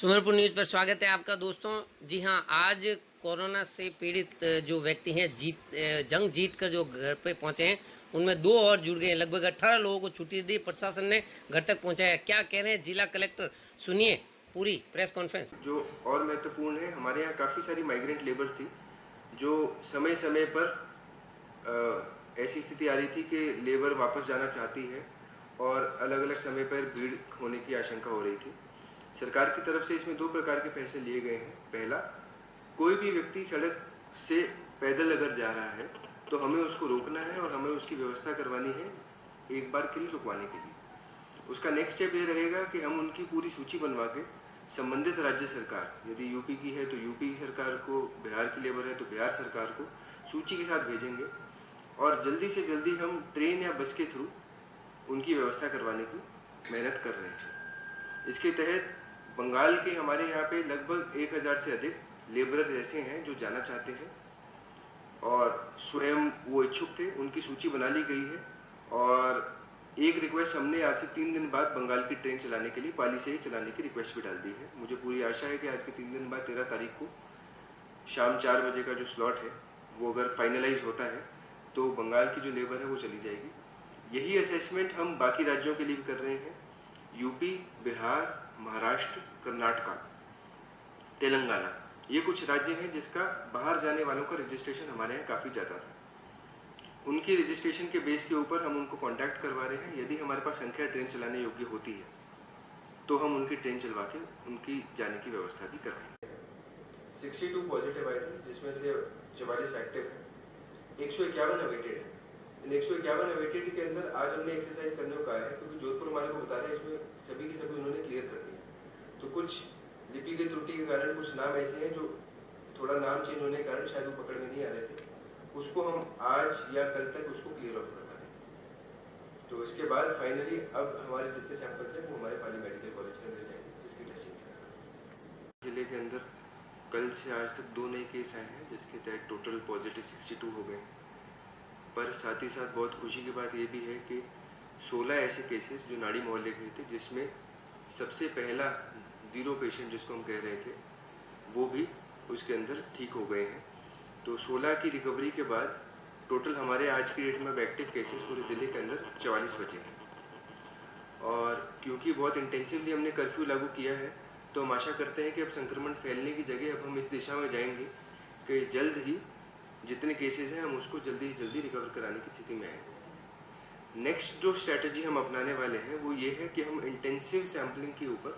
Sumerpur news पर स्वागत है आपका दोस्तों। जी हाँ, आज कोरोना से पीड़ित जो व्यक्ति हैं जंग जीत कर जो घर पे पहुंचे हैं, उनमें 2 और जुड़ गए हैं। लगभग 18 लोगों को छुट्टी दी, प्रशासन ने घर तक पहुंचाया। क्या कह रहे हैं जिला कलेक्टर, सुनिए पूरी प्रेस कॉन्फ्रेंस। जो और महत्वपूर्ण है, हमारे यहाँ काफ़ी सारी माइग्रेंट लेबर थी जो समय समय पर ऐसी स्थिति आ रही थी कि लेबर वापस जाना चाहती है और अलग अलग समय पर भीड़ होने की आशंका हो रही थी। सरकार की तरफ से इसमें 2 प्रकार के फैसले लिए गए हैं। पहला, कोई भी व्यक्ति सड़क से पैदल अगर जा रहा है तो हमें उसको रोकना है और हमें उसकी व्यवस्था करवानी है एक बार के लिए रुकवाने के लिए। उसका नेक्स्ट स्टेप ये रहेगा कि हम उनकी पूरी सूची बनवा के संबंधित राज्य सरकार, यदि यूपी की है तो यूपी सरकार को, बिहार की लेबर है तो बिहार सरकार को सूची के साथ भेजेंगे और जल्दी से जल्दी हम ट्रेन या बस के थ्रू उनकी व्यवस्था करवाने की मेहनत कर रहे हैं। इसके तहत बंगाल के हमारे यहाँ पे लगभग 1000 से अधिक लेबरर ऐसे हैं जो जाना चाहते हैं और स्वयं वो इच्छुक थे। उनकी सूची बना ली गई है और एक रिक्वेस्ट हमने आज से 3 दिन बाद बंगाल की ट्रेन चलाने के लिए पाली से ही चलाने की रिक्वेस्ट भी डाल दी है। मुझे पूरी आशा है कि आज के 3 दिन बाद 13 तारीख को शाम 4 बजे का जो स्लॉट है वो अगर फाइनलाइज होता है तो बंगाल की जो लेबर है वो चली जाएगी। यही असेसमेंट हम बाकी राज्यों के लिए भी कर रहे हैं। यूपी, बिहार, महाराष्ट्र, कर्नाटका, तेलंगाना, ये कुछ राज्य हैं जिसका बाहर जाने वालों का रजिस्ट्रेशन हमारे यहाँ काफ़ी ज़्यादा था। उनकी रजिस्ट्रेशन के बेस के ऊपर हम उनको कांटेक्ट करवा रहे हैं। यदि हमारे पास संख्या ट्रेन चलाने योग्य होती है तो हम उनकी ट्रेन चलवा के उनकी जाने की व्यवस्था भी कर रहे हैं। 62 पॉजिटिव आए थे जिसमें से 44 एक्टिव है, 151 अवेटेड है। इन 151 अवेटेड के अंदर आज हमने एक्सरसाइज करने को कहा है क्योंकि जोधपुर हमारे को बता रहे हैं इसमें सभी की सभी उन्होंने क्लियर कर दिया। तो कुछ लिपि की त्रुटि के कारण कुछ नाम ऐसे हैं जो थोड़ा नाम चेंज होने के कारण शायद वो पकड़ में नहीं आ रहे थे, उसको हम आज या कल तक उसको क्लियर ऑफ करवा दें। तो इसके बाद फाइनली अब हमारे जितने सैंपल्स हैं वो हमारे पाली मेडिकल कॉलेज के अंदर जाएंगे जिसकी टेस्टिंग। जिले के अंदर कल से आज तक 2 नए केस आए हैं जिसके तहत टोटल पॉजिटिव 62 हो गए। पर साथ ही साथ बहुत खुशी की बात ये भी है कि 16 ऐसे केसेस जो नाड़ी मोहल्ले के थे जिसमें सबसे पहला 0 पेशेंट जिसको हम कह रहे थे वो भी उसके अंदर ठीक हो गए हैं। तो 16 की रिकवरी के बाद टोटल हमारे आज की डेट में एक्टिव केसेस पूरे ज़िले के अंदर 44 बचे हैं। और क्योंकि बहुत इंटेंसिवली हमने कर्फ्यू लागू किया है तो हम आशा करते हैं कि अब संक्रमण फैलने की जगह अब हम इस दिशा में जाएंगे कि जल्द ही जितने केसेस हैं हम उसको जल्दी से जल्दी रिकवर कराने की स्थिति में आएंगे। नेक्स्ट जो स्ट्रैटेजी हम अपनाने वाले हैं वो ये है कि हम इंटेंसिव सैम्पलिंग के ऊपर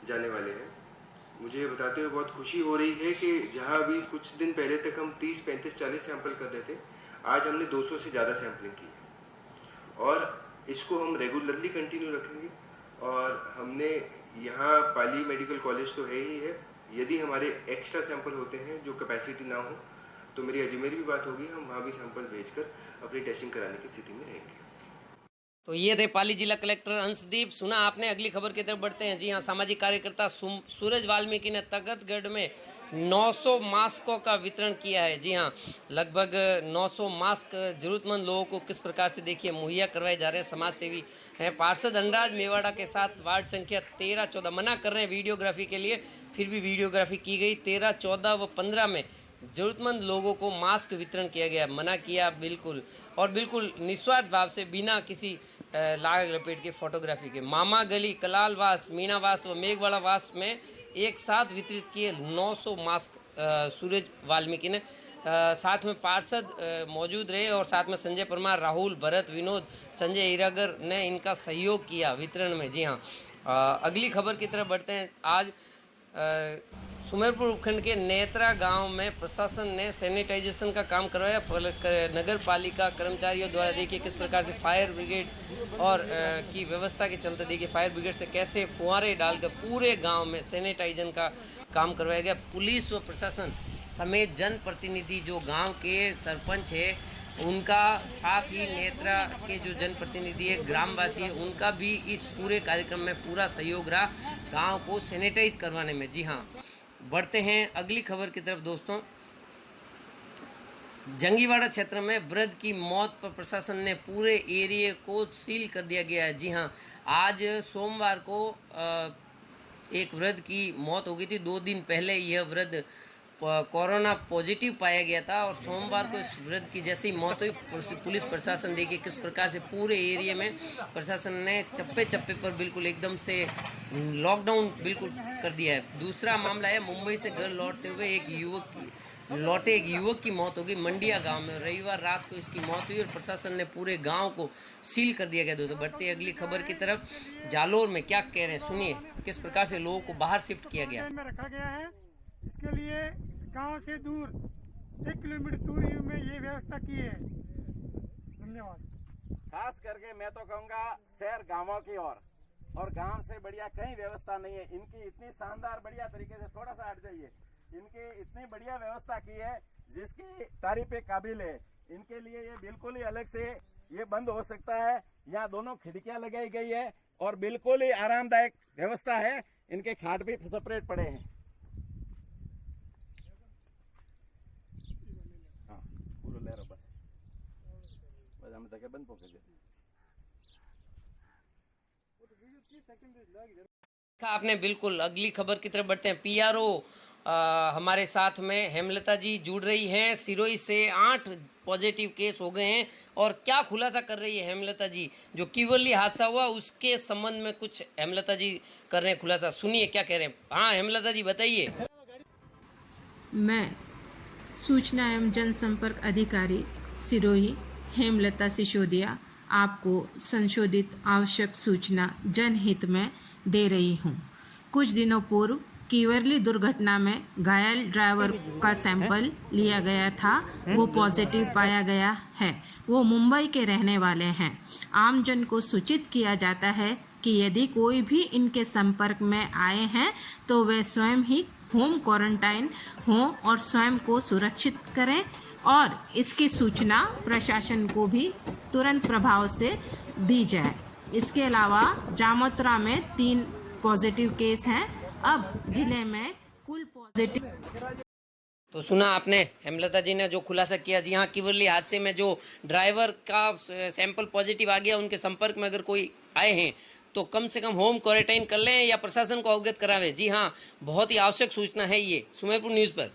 जाने वाले हैं। मुझे बताते हुए बहुत खुशी हो रही है कि जहां अभी कुछ दिन पहले तक हम 30, 35, 40 सैंपल कर रहे थे, आज हमने 200 से ज़्यादा सैम्पलिंग की है और इसको हम रेगुलरली कंटिन्यू रखेंगे। और हमने यहाँ पाली मेडिकल कॉलेज तो है ही है, यदि हमारे एक्स्ट्रा सैंपल होते हैं जो कैपेसिटी ना हो तो मेरी अजमेर भी बात होगी, हम वहाँ भी सैंपल भेजकर अपनी टेस्टिंग कराने की स्थिति में रहेंगे। तो ये थे पाली जिला कलेक्टर अंशदीप। सुना आपने। अगली खबर की तरफ बढ़ते हैं। जी हाँ, सामाजिक कार्यकर्ता सूरज वाल्मीकि ने तगतगढ़ में 900 मास्कों का वितरण किया है। जी हाँ, लगभग 900 मास्क जरूरतमंद लोगों को किस प्रकार से देखिए मुहैया करवाए जा रहे हैं। समाज सेवी हैं पार्षद अनुराज मेवाड़ा के साथ वार्ड संख्या 13, 14 मना कर रहे हैं वीडियोग्राफी के लिए, फिर भी वीडियोग्राफी की गई। 13, 14 व 15 में ज़रूरतमंद लोगों को मास्क वितरण किया गया, मना किया बिल्कुल, और बिल्कुल निस्वार्थ भाव से बिना किसी लाग लपेट के फोटोग्राफी के। मामा गली, कलालवास, मीनावास व मेघवाड़ावास में एक साथ वितरित किए 900 मास्क सूरज वाल्मीकि ने। साथ में पार्षद मौजूद रहे और साथ में संजय परमार, राहुल, भरत, विनोद, संजय हीरागर ने इनका सहयोग किया वितरण में। जी हाँ, अगली खबर की तरफ बढ़ते हैं। आज सुमेरपुर उपखंड के नेत्रा गांव में प्रशासन ने सैनिटाइजेशन का काम करवाया। नगर पालिका कर्मचारियों द्वारा देखिए किस प्रकार से फायर ब्रिगेड और की व्यवस्था के चलते देखिए फायर ब्रिगेड से कैसे फुहारे डालकर पूरे गांव में सैनिटाइजेशन का काम करवाया गया। पुलिस व प्रशासन समेत जनप्रतिनिधि जो गांव के सरपंच है उनका, साथ ही नेत्रा के जो जनप्रतिनिधि है, ग्रामवासी है, उनका भी इस पूरे कार्यक्रम में पूरा सहयोग रहा गांव को सैनिटाइज करवाने में। जी हाँ, बढ़ते हैं अगली खबर की तरफ दोस्तों। जंगीवाड़ा क्षेत्र में वृद्ध की मौत पर प्रशासन ने पूरे एरिया को सील कर दिया गया है। जी हाँ, आज सोमवार को एक वृद्ध की मौत हो गई थी। 2 दिन पहले यह वृद्ध कोरोना पॉजिटिव पाया गया था और सोमवार को इस वृद्ध की जैसे ही मौत हुई, पुलिस प्रशासन देखिए किस प्रकार से पूरे एरिया में प्रशासन ने चप्पे चप्पे पर बिल्कुल एकदम से लॉकडाउन बिल्कुल कर दिया है। दूसरा मामला है मुंबई से घर लौटते हुए एक युवक की मौत हो गई मंडिया गांव में। रविवार रात को इसकी मौत हुई और प्रशासन ने पूरे गांव को सील कर दिया गया। दोस्तों बढ़ते अगली खबर की तरफ। जालोर में क्या कह रहे हैं सुनिए, किस प्रकार से लोगों को बाहर शिफ्ट किया गया। में रखा गया है, इसके लिए गांव से दूर 1 किलोमीटर दूरी में ये व्यवस्था की है। धन्यवाद। खास करके मैं तो कहूँगा शहर गांवों की ओर और गांव से बढ़िया कहीं व्यवस्था नहीं है। इनकी इतनी शानदार बढ़िया तरीके से, थोड़ा सा हट जाइए, इनकी इतनी बढ़िया व्यवस्था की है जिसकी तारीफ काबिल है। इनके लिए ये बिल्कुल ही अलग से ये बंद हो सकता है। यहाँ दोनों खिड़कियां लगाई गई है और बिल्कुल ही आरामदायक व्यवस्था है। इनके खाट भी सेपरेट पड़े हैं। हाँ, पूरा ले रहा बस हम तक बंद पकड़ देते। आपने बिल्कुल। अगली खबर की तरफ बढ़ते हैं। पीआरओ हमारे साथ में हेमलता जी जुड़ रही हैं। सिरोही से 8 पॉजिटिव केस हो गए हैं और क्या खुलासा कर रही है हेमलता जी, जो कीवर्ली हादसा हुआ उसके संबंध में कुछ हेमलता जी कर रहे हैं खुलासा। सुनिए क्या कह रहे हैं। हाँ हेमलता जी बताइए। मैं सूचना एवं जनसंपर्क अधिकारी सिरोही हेमलता सिसोदिया आपको संशोधित आवश्यक सूचना जनहित में दे रही हूँ। कुछ दिनों पूर्व कीवर्ली दुर्घटना में घायल ड्राइवर का सैंपल लिया गया था, वो पॉजिटिव पाया गया है। वो मुंबई के रहने वाले हैं। आमजन को सूचित किया जाता है कि यदि कोई भी इनके संपर्क में आए हैं तो वे स्वयं ही होम क्वारंटाइन हों और स्वयं को सुरक्षित करें और इसकी सूचना प्रशासन को भी तुरंत प्रभाव से दी जाए। इसके अलावा जामोत्रा में 3 पॉजिटिव केस हैं। अब जिले में कुल पॉजिटिव। तो सुना आपने हेमलता जी ने जो खुलासा किया। जी हाँ, कीवर्ली हादसे में जो ड्राइवर का सैंपल पॉजिटिव आ गया, उनके संपर्क में अगर कोई आए हैं तो कम से कम होम क्वारंटाइन कर लें या प्रशासन को अवगत करावें। जी हाँ, बहुत ही आवश्यक सूचना है ये। सुमेरपुर न्यूज़ पर।